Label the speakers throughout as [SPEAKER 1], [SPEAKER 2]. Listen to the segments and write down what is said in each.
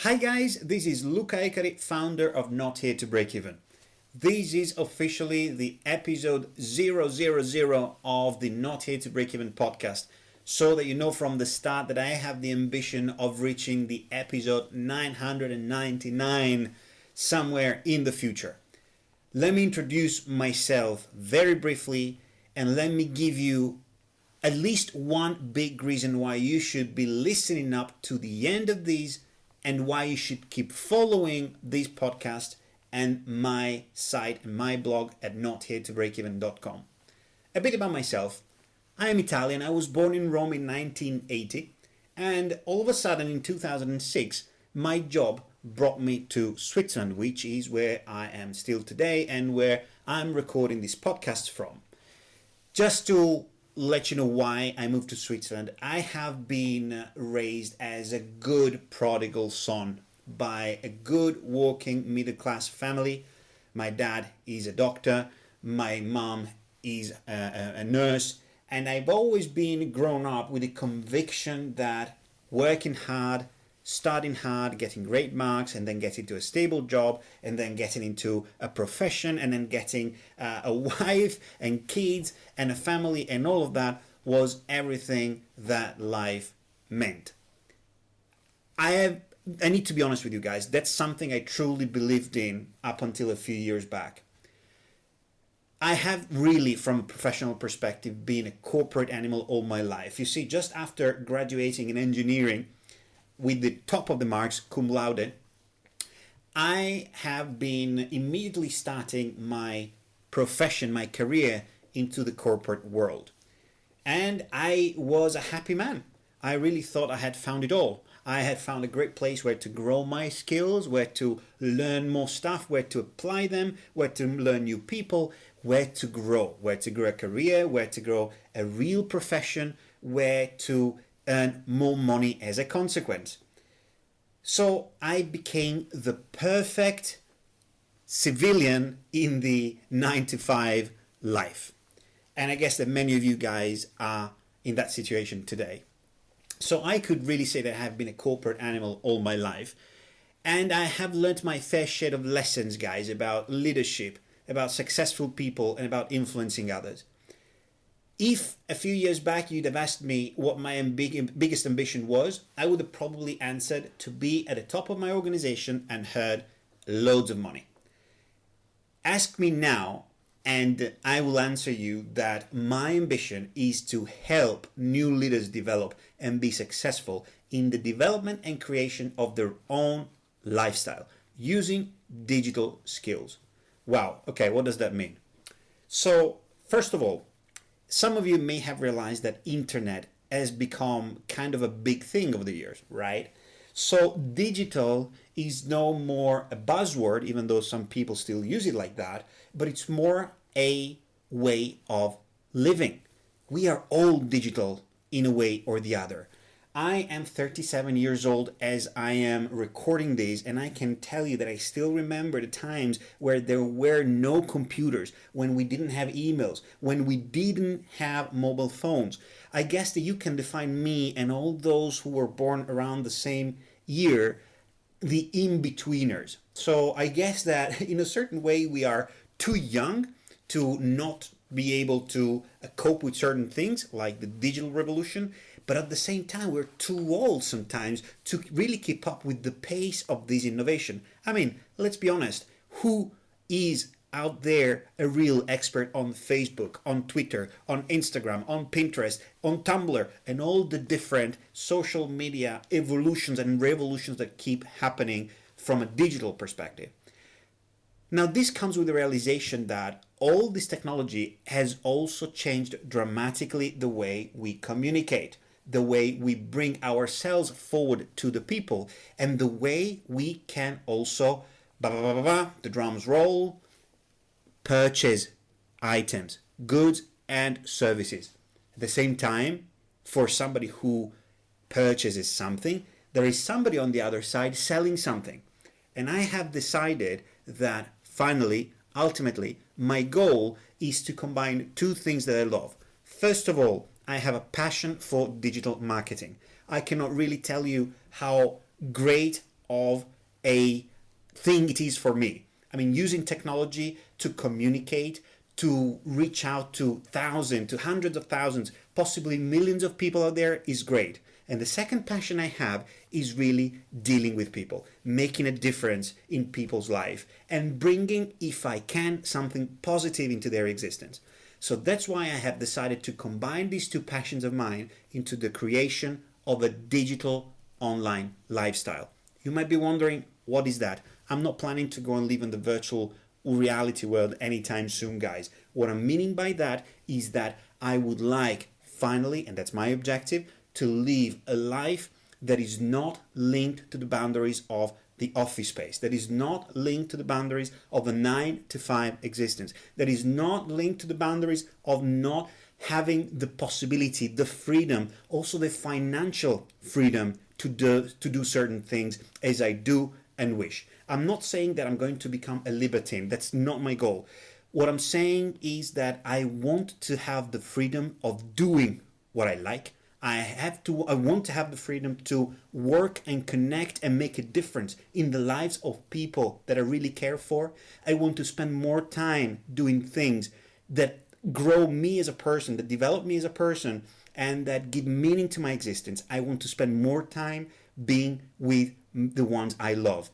[SPEAKER 1] Hi guys, this is Luca Ecari, founder of Not Here to Break Even. This is officially the episode 000 of the Not Here to Break Even podcast, so that you know from the start that I have the ambition of reaching the episode 999 somewhere in the future. Let me introduce myself very briefly and let me give you at least one big reason why you should be listening up to the end of this and why you should keep following this podcast and my site and my blog at nothertobreakeven.com. A bit about myself. I am Italian. I was born in Rome in 1980, and all of a sudden in 2006 my job brought me to Switzerland, which is where I am still today and where I'm recording this podcast from. Just to let you know why I moved to Switzerland, I have been raised as a good prodigal son by a good working middle class family. My dad is a doctor, my mom is a nurse, and I've always been grown up with the conviction that working hard, studying hard, getting great marks, and then getting to a stable job, and then getting into a profession, and then getting a wife and kids and a family, and all of that was everything that life meant. I need to be honest with you guys, that's something I truly believed in up until a few years back. I have really, from a professional perspective, been a corporate animal all my life. You see, just after graduating in engineering, with the top of the marks, cum laude, I have been immediately starting my profession, my career into the corporate world. And I was a happy man. I really thought I had found it all. I had found a great place where to grow my skills, where to learn more stuff, where to apply them, where to learn new people, where to grow a career, where to grow a real profession, where to earn more money as a consequence. So I became the perfect civilian in the 9-to-5 life. And I guess that many of you guys are in that situation today. So I could really say that I have been a corporate animal all my life. And I have learned my fair share of lessons, guys, about leadership, about successful people, and about influencing others. If a few years back you'd have asked me what my biggest ambition was, I would have probably answered to be at the top of my organization and earn loads of money. Ask me now and I will answer you that my ambition is to help new leaders develop and be successful in the development and creation of their own lifestyle using digital skills. Wow, okay, what does that mean? So, first of all, some of you may have realized that internet has become kind of a big thing over the years, right? So digital is no more a buzzword, even though some people still use it like that, but it's more a way of living. We are all digital in a way or the other. I am 37 years old as I am recording this, and I can tell you that I still remember the times where there were no computers, when we didn't have emails, when we didn't have mobile phones. I guess that you can define me and all those who were born around the same year, the in-betweeners. So I guess that in a certain way we are too young to not be able to cope with certain things like the digital revolution, but at the same time we're too old sometimes to really keep up with the pace of this innovation. I mean, let's be honest, who is out there a real expert on Facebook, on Twitter, on Instagram, on Pinterest, on Tumblr, and all the different social media evolutions and revolutions that keep happening from a digital perspective? Now, this comes with the realization that all this technology has also changed dramatically the way we communicate, the way we bring ourselves forward to the people, and the way we can also, the drums roll, purchase items, goods and services. At the same time, for somebody who purchases something, there is somebody on the other side selling something. And I have decided that finally, ultimately, my goal is to combine two things that I love. First of all, I have a passion for digital marketing. I cannot really tell you how great of a thing it is for me. I mean, using technology to communicate, to reach out to thousands, to hundreds of thousands, possibly millions of people out there is great. And the second passion I have is really dealing with people, making a difference in people's life, and bringing, if I can, something positive into their existence. So that's why I have decided to combine these two passions of mine into the creation of a digital online lifestyle. You might be wondering, what is that? I'm not planning to go and live in the virtual reality world anytime soon, guys. What I'm meaning by that is that I would like, finally, and that's my objective, to live a life that is not linked to the boundaries of the office space, that is not linked to the boundaries of a 9 to 5 existence, that is not linked to the boundaries of not having the possibility, the freedom, also the financial freedom to do certain things as I do and wish. I'm not saying that I'm going to become a libertine. That's not my goal. What I'm saying is that I want to have the freedom of doing what I like. I want to have the freedom to work and connect and make a difference in the lives of people that I really care for. I want to spend more time doing things that grow me as a person, that develop me as a person, and that give meaning to my existence. I want to spend more time being with the ones I love.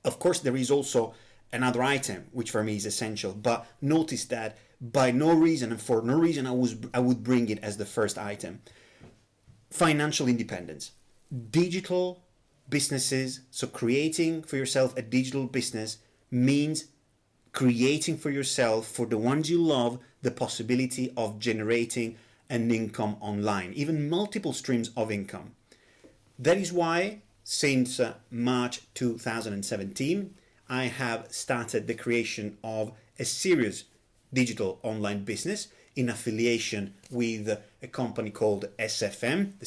[SPEAKER 1] Of course, there is also another item, which for me is essential, but notice that by no reason and for no reason I would bring it as the first item. Financial independence. Digital businesses, so creating for yourself a digital business means creating for yourself, for the ones you love, the possibility of generating an income online, even multiple streams of income. That is why since March 2017, I have started the creation of a serious digital online business in affiliation with a company called SFM, the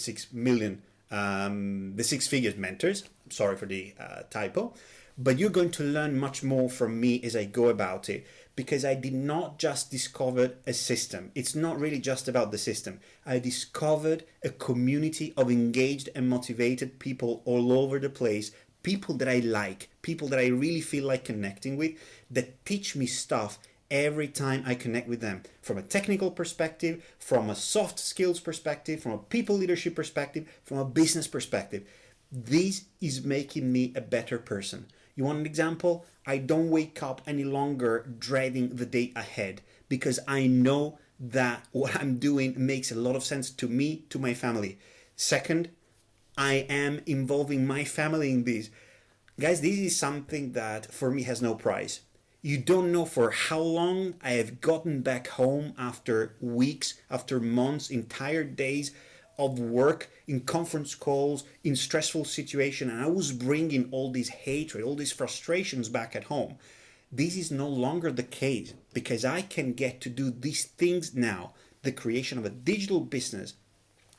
[SPEAKER 1] 6 figures mentors. I'm sorry for the typo, but you're going to learn much more from me as I go about it, because I did not just discover a system. It's not really just about the system. I discovered a community of engaged and motivated people all over the place, people that I like, people that I really feel like connecting with, that teach me stuff every time I connect with them, from a technical perspective, from a soft skills perspective, from a people leadership perspective, from a business perspective. This is making me a better person. You want an example? I don't wake up any longer dreading the day ahead, because I know that what I'm doing makes a lot of sense to me, to my family. Second, I am involving my family in this. Guys, this is something that for me has no price. You don't know for how long I have gotten back home after weeks, after months, entire days of work, in conference calls, in stressful situations, and I was bringing all this hatred, all these frustrations back at home. This is no longer the case, because I can get to do these things now, the creation of a digital business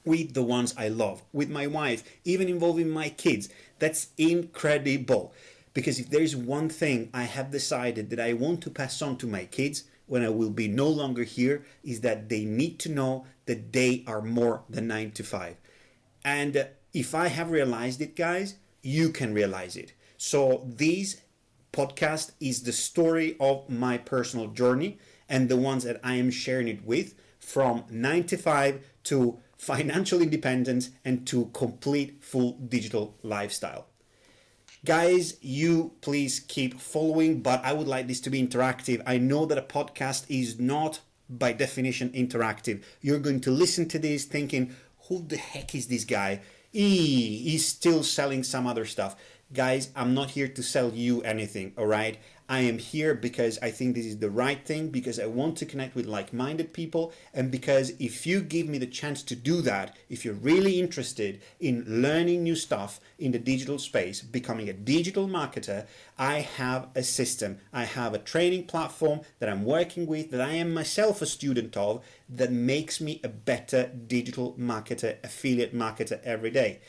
[SPEAKER 1] with the ones I love, with my wife, even involving my kids. That's incredible. Because if there is one thing I have decided that I want to pass on to my kids when I will be no longer here, is that they need to know that they are more than 9 to 5. And if I have realized it, guys, you can realize it. So this podcast is the story of my personal journey and the ones that I am sharing it with, from 9 to 5 to financial independence and to complete full digital lifestyle. Guys, you please keep following, but I would like this to be interactive. I know that a podcast is not by definition interactive. You're going to listen to this thinking, who the heck is this guy? He's still selling some other stuff. Guys, I'm not here to sell you anything, all right? I am here because I think this is the right thing, because I want to connect with like-minded people, and because if you give me the chance to do that, if you're really interested in learning new stuff in the digital space, becoming a digital marketer, I have a system. I have a training platform that I'm working with, that I am myself a student of, that makes me a better digital marketer, affiliate marketer every day.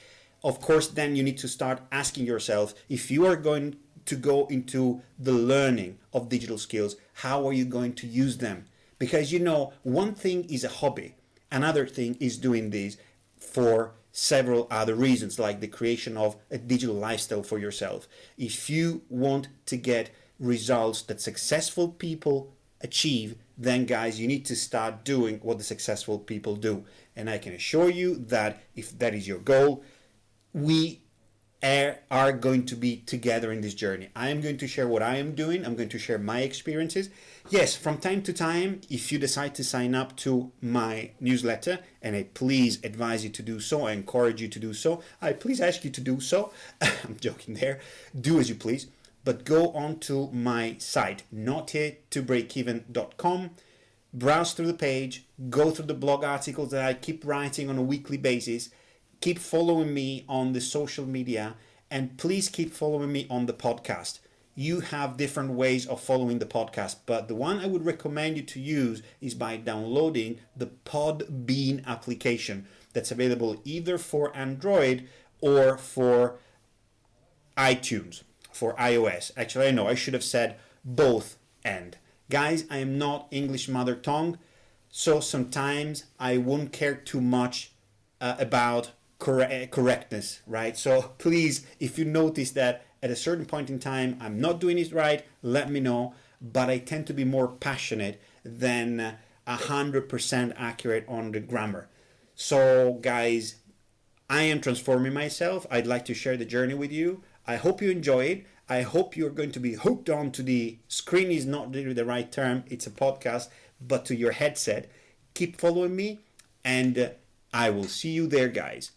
[SPEAKER 1] Of course, then you need to start asking yourself, if you are going to go into the learning of digital skills, how are you going to use them? Because, you know, one thing is a hobby. Another thing is doing this for several other reasons, like the creation of a digital lifestyle for yourself. If you want to get results that successful people achieve, then guys, you need to start doing what the successful people do. And I can assure you that if that is your goal, we are going to be together in this journey. I am going to share what I am doing. I'm going to share my experiences. Yes, from time to time, if you decide to sign up to my newsletter, and I please advise you to do so, I encourage you to do so, I please ask you to do so, I'm joking there, do as you please, but go on to my site, notyetobreakeven.com, browse through the page, go through the blog articles that I keep writing on a weekly basis, keep following me on the social media, and please keep following me on the podcast. You have different ways of following the podcast, but the one I would recommend you to use is by downloading the Podbean application that's available either for Android or for iTunes, for iOS. Actually, I know I should have said both and. Guys, I am not English mother tongue, so sometimes I won't care too much about correctness, right? So please, if you notice that at a certain point in time I'm not doing it right, let me know. But I tend to be more passionate than 100% accurate on the grammar. So guys, I am transforming myself. I'd like to share the journey with you. I hope you enjoy it. I hope you're going to be hooked on to the screen is not really the right term. It's a podcast, but to your headset. Keep following me, and I will see you there, guys.